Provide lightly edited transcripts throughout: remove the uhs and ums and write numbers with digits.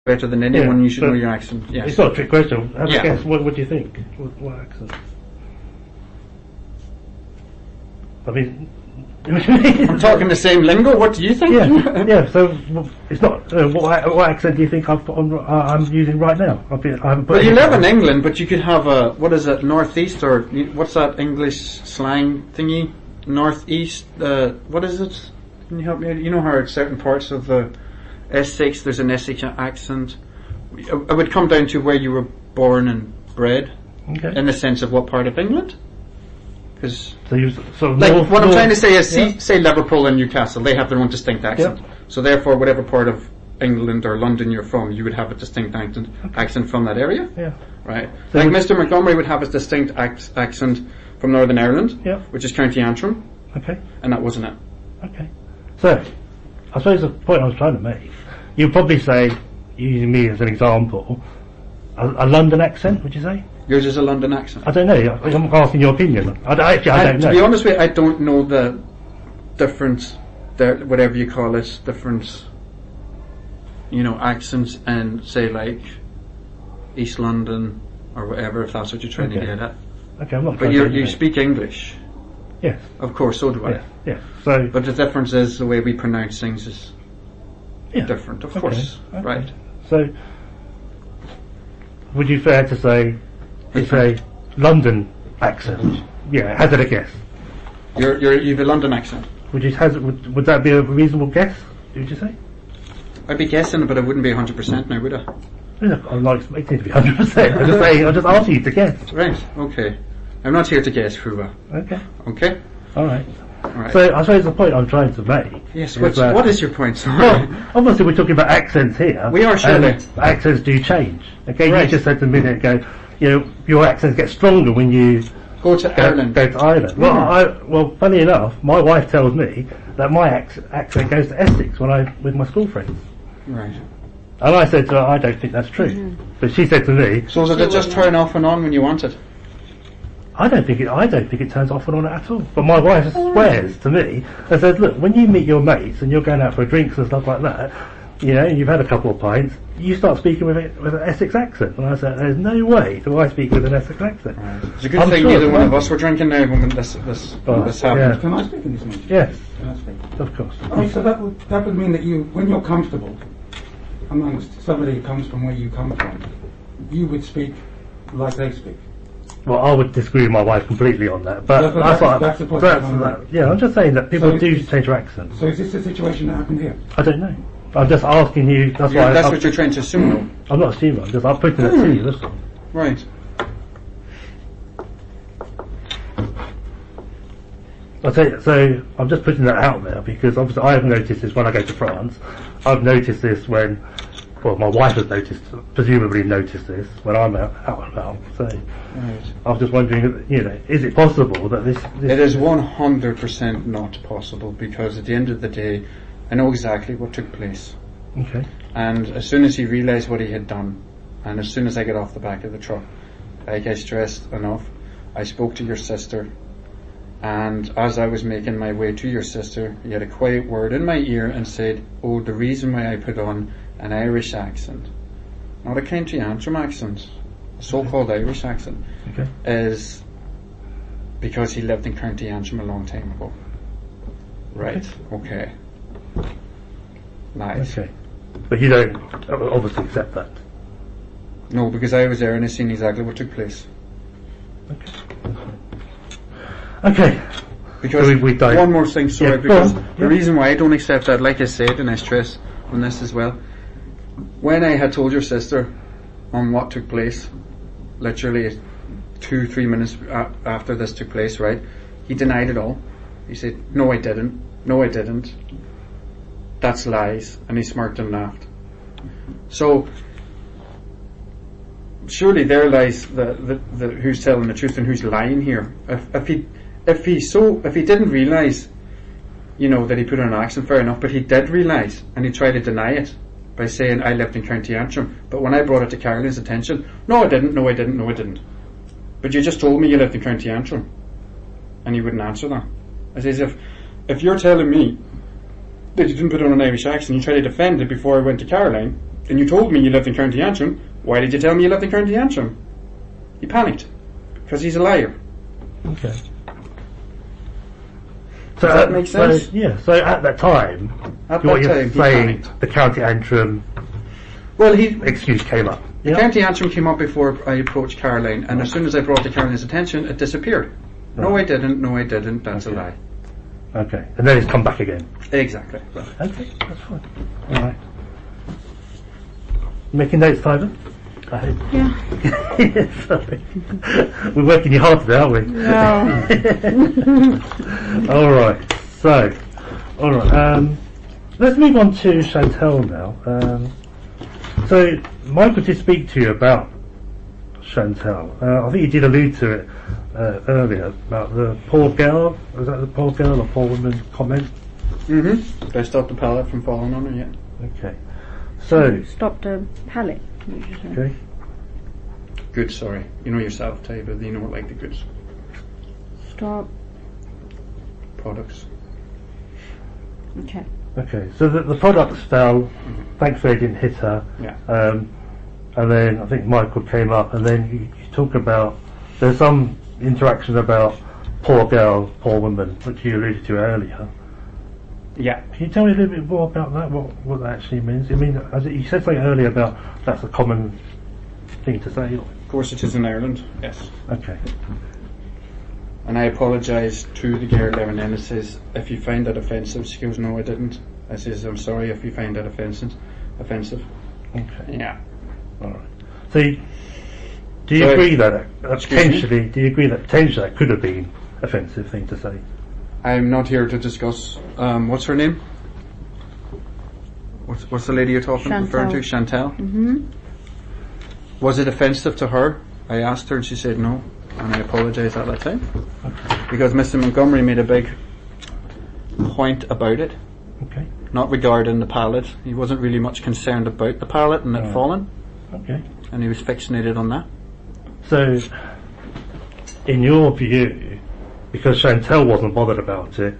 better than anyone. You should know your accent. Yes. It's not a trick question. Have a guess. What do you think? What accent? I mean, I'm talking the same lingo. What do you think? Yeah. So it's not. What accent do you think I'm using right now? Well, you live in England, but you could have a northeast or what's that English slang thingy? Northeast. What is it? Can you help me? You know how at certain parts of the Essex there's an Essex accent. It would come down to where you were born and bred, in the sense of what part of England. Because what I'm trying to say is, say Liverpool and Newcastle, they have their own distinct accent. Yep. So therefore, whatever part of England or London you're from, you would have a distinct accent from that area. Yeah. Right. So like Mr. Montgomery would have a distinct accent from Northern Ireland, which is County Antrim. Okay. And that wasn't it. Okay. So, I suppose the point I was trying to make, you'd probably say, using me as an example, a London accent, would you say? Yours is a London accent? I don't know. I'm asking your opinion. I don't know. To be honest with you, I don't know the difference, whatever you call it, different, accents and say like East London or whatever, if that's what you're trying to get at. Okay, I'm not. But you speak English. Yes. Of course, so do I. Yes. So. But the difference is the way we pronounce things is different, of course. Okay. Right. So, would you fair to say it's a London accent? Yeah, hazard a guess. You've a London accent. Would that be a reasonable guess? Would you say? I'd be guessing, but I wouldn't be 100% now, would I? I'm not expecting to be 100%. I'm just asking you to guess. Right. Okay. I'm not here to guess, Hoover. Okay. Okay. All right. So I suppose the point I'm trying to make. Yes. What is your point? Sorry. Well, obviously we're talking about accents here. We are, surely. Accents do change. Okay. Right. You just said a minute ago, your accents get stronger when you go to Ireland. Go to Ireland. Well, funny enough, my wife tells me that my accent goes to Essex with my school friends. Right. And I said to her, I don't think that's true. Mm-hmm. But she said to me, so does it just turn off and on when you want it? I don't think it turns off and on at all. But my wife swears to me and says, look, when you meet your mates and you're going out for drinks and stuff like that, and you've had a couple of pints, you start speaking with an Essex accent. And I said, there's no way do I speak with an Essex accent. Right. It's a good thing neither one of us were drinking now when this happened. Yeah. Can I speak in this meeting? Yes. Can I speak? Of course. Oh, so that would mean that when you're comfortable amongst somebody who comes from where you come from, you would speak like they speak. Well, I would disagree with my wife completely on that, but that's the point. I'm just saying that people do change their accents. So is this the situation that happened here? I don't know. I'm just asking you. That's what you're trying to assume, though. I'm not assuming. I'm putting it to you. Listen. Right. So I'm just putting that out there because obviously I have noticed this when I go to France. I've noticed this when. Well, my wife has presumably noticed this when I'm out and about. So, right. I was just wondering, is it possible that this It is 100% not possible because at the end of the day, I know exactly what took place. Okay. And as soon as he realised what he had done, and as soon as I got off the back of the truck, like I stressed enough, I spoke to your sister, and as I was making my way to your sister, he had a quiet word in my ear and said, "Oh, the reason why I put on an Irish accent, not a County Antrim accent, a so-called Irish accent, is because he lived in County Antrim a long time ago." Right. Okay. Nice. Okay. But you don't obviously accept that. No, because I was there and I seen exactly what took place. Okay. Because so we don't. One more thing, sorry, because the reason why I don't accept that, like I said, and I stress on this as well, when I had told your sister on what took place, literally 2-3 minutes after this took place, right, he denied it all. He said, no I didn't, that's lies, and he smirked and laughed. So surely there lies the who's telling the truth and who's lying here. If he didn't realise, that he put on an accent, fair enough, but he did realise and he tried to deny it by saying I lived in County Antrim. But when I brought it to Carolyn's attention, no I didn't. But you just told me you lived in County Antrim, and he wouldn't answer that. I says, if you're telling me that you didn't put on an Irish accent, you tried to defend it before I went to Caroline, And you told me you lived in County Antrim. Why did you tell me you lived in County Antrim? He panicked. Because he's a liar. Okay. Does that make sense? So at that time, At what that you're time, he saying, panicked. the County Antrim Well, he excuse came up. The County Antrim came up before I approached Caroline, and as soon as I brought it to Caroline's attention, it disappeared. No, Right. I didn't, that's a lie. Okay. And then it's come back again. Exactly. Okay, that's fine. Alright. Making notes, Tyler? I hope. Yeah. Sorry. We're working you hard today, aren't we? No. Alright, so, let's move on to Chantel now. So, Michael did speak to you about Chantel. I think you did allude to it earlier about the poor girl. Was that the poor girl or poor woman comment? Mm-hmm. I stopped the pallet from falling on her, yeah. Okay. So, Stop the pallet. What did you say? okay. Good, sorry. You know yourself, David, you don't like the goods Stop. products. Okay. Okay, so the products fell. Thankfully, they didn't hit her. Yeah. And then I think Michael came up, and then you talk about there's some interaction about poor girl, poor woman, which you alluded to earlier. Yeah. Can you tell me a little bit more about that? What that actually means? I mean, you said something earlier about that's a common thing to say. Of course it is in Ireland, yes. Okay. And I apologised to the girl there and then. It says, if you find that offensive, she goes, no, I didn't. I says, I'm sorry if you find that offensive. Okay. Yeah. All right. So, do you So, agree that excuse me? potentially? Do you agree that potentially that could have been offensive thing to say? I'm not here to discuss, what's her name? What's the lady you're referring to? Chantel? Mm-hmm. Was it offensive to her? I asked her and she said no, and I apologised at that time. Because Mr. Montgomery made a big point about it, Okay. not regarding the pallet. He wasn't really much concerned about the pallet and it Right. falling, Okay. and he was fixated on that. So, in your view, because Chantel wasn't bothered about it,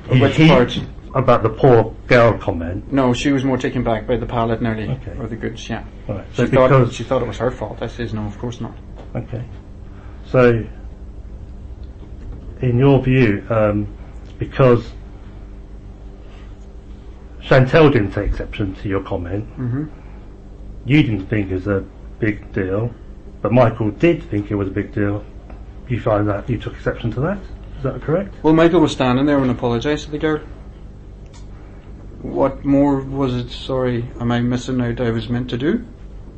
Which part? about the poor girl comment. No, she was more taken back by the pallet nearly, Okay. or the goods, yeah. Right. She So because thought it was her fault. I says no, of course not. okay. So, in your view, because Chantel didn't take exception to your comment, Mm-hmm. you didn't think it was a big deal, but Michael did think it was a big deal. You find that you took exception to that? Is that correct? Well, Michael was standing there and apologised to the girl. What more was it, sorry, am I missing out I was meant to do?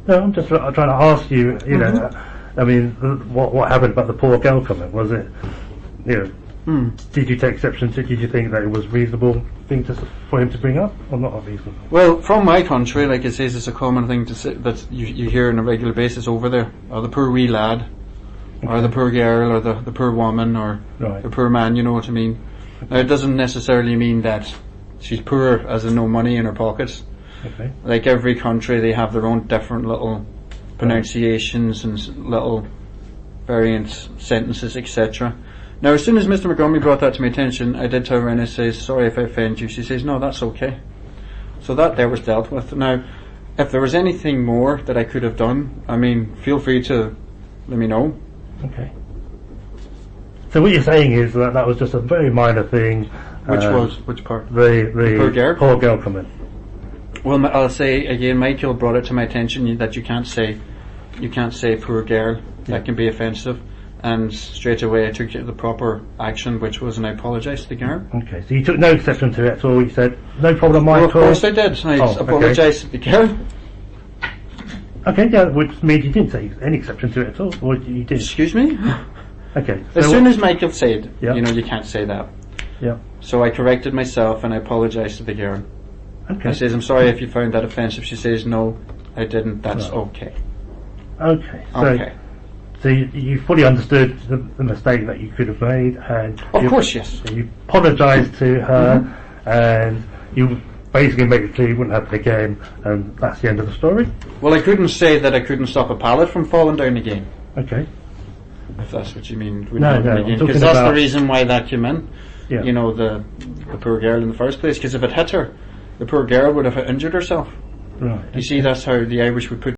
No, I'm just trying to ask you, you know, I mean, what happened about the poor girl comment? Was it, you know, did you take exception to it? Did you think that it was reasonable thing for him to bring up, or not unreasonable? Well, from my country, like it says, it's a common thing to say that you hear on a regular basis over there. Or the poor wee lad, or the poor girl, or the poor woman, or Right. the poor man, you know what I mean? Now, it doesn't necessarily mean that she's poor as in no money in her pockets. Okay. Like every country, they have their own different little pronunciations and little variant sentences, etc. Now, as soon as Mr. Montgomery brought that to my attention, I did tell her and I says, sorry if I offend you. She says, no, that's okay. So that there was dealt with. Now, if there was anything more that I could have done, I mean, feel free to let me know. Okay. So what you're saying is that was just a very minor thing. Which part? The poor girl? poor girl comment. Well, I'll say again, Michael brought it to my attention that you can't say poor girl. That can be offensive. And straight away I took the proper action, which was, and I apologised to the girl. Okay, so you took no exception to it at all. You said, no problem, Well, Michael. of course I did. I apologised to the girl. Okay, yeah, which means you didn't take any exception to it at all, or you did? Excuse me? Okay. As soon as Michael said, Yeah. you know, you can't say that. Yeah. So I corrected myself and I apologised to the girl. Okay. I says, I'm sorry if you found that offensive. She says, no, I didn't. That's No. okay. Okay. Okay. So you fully understood the mistake that you could have made, and Of course, yes. you apologised to her, and you basically made it clear you wouldn't happen again, and that's the end of the story. Well, I couldn't say that I couldn't stop a pallet from falling down again. Okay. If that's what you mean. No, I'm talking Because that's the about- reason why that came in. Yeah. You know, the poor girl in the first place. Because if it hit her, the poor girl would have injured herself. Right. You see, that's how the Irish would put